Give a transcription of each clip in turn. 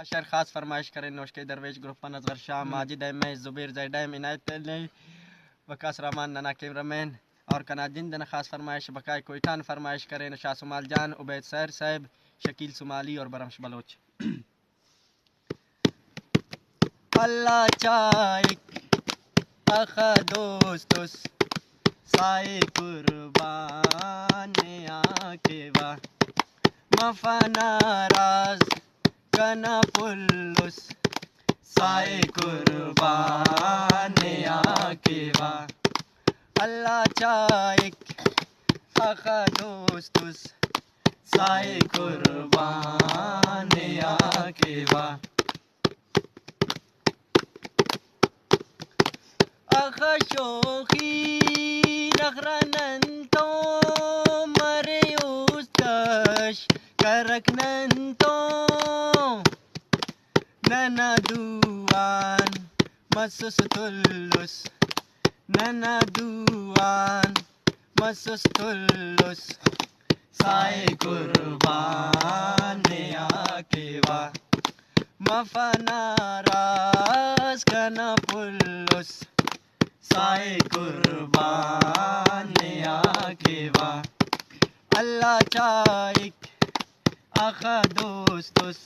अशर खास फरमाइश करें नौशके दरवेश ग्रुप नजर शाह माजिद एम जुबैर जैडम इनायत वकास रहमान नना कैमरामैन और कनाजिंद न खास फरमाइश बकाय कोयटान फरमाइश करें शाह सुमाल जान उबैद सैर साहब शकील सुमाली और बरमश बलोच। अल्लाह चाइक अखा दोस्तुस साए कुर्बान आकेवा मफना राज कना पुल्लुस साए कुर्बान आकेवा अल्लाह चाइक अखा दोस्तुस साए कुर्बान आकेवा अखा शोखी नखरनंतो मरे उस्तश करकनंतो नना दुआन मसुस तुल्लुस नना दुआन मसुस तुल्लुस साए कुर्बान आकेवा मफना रास कना पुल्लुस साए कुर्बान आकेवा अल्लाह चाइक आखा दोस्तुस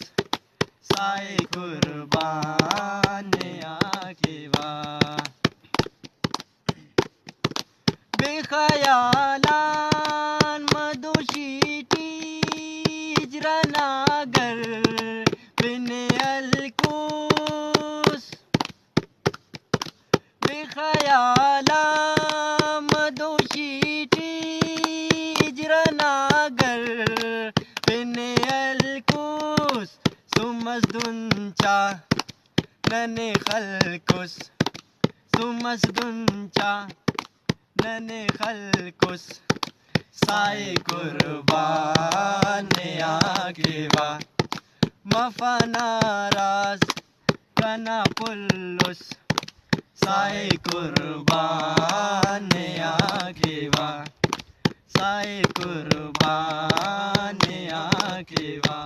साए कुर्बान आकेवा बेखयालान मधुशीटी हिजरनागर बिने अलकुस बेखयाला मधुशीटी हिजरनागर बिने अलकुस सुमसदुंचा नने खलकुस सुमसदुंचा नने खलकुस साए कुर्बान आकेवा मफना राज कना पुल्लुस साए कुर्बान आकेवा साए कुर्बान आकेवा।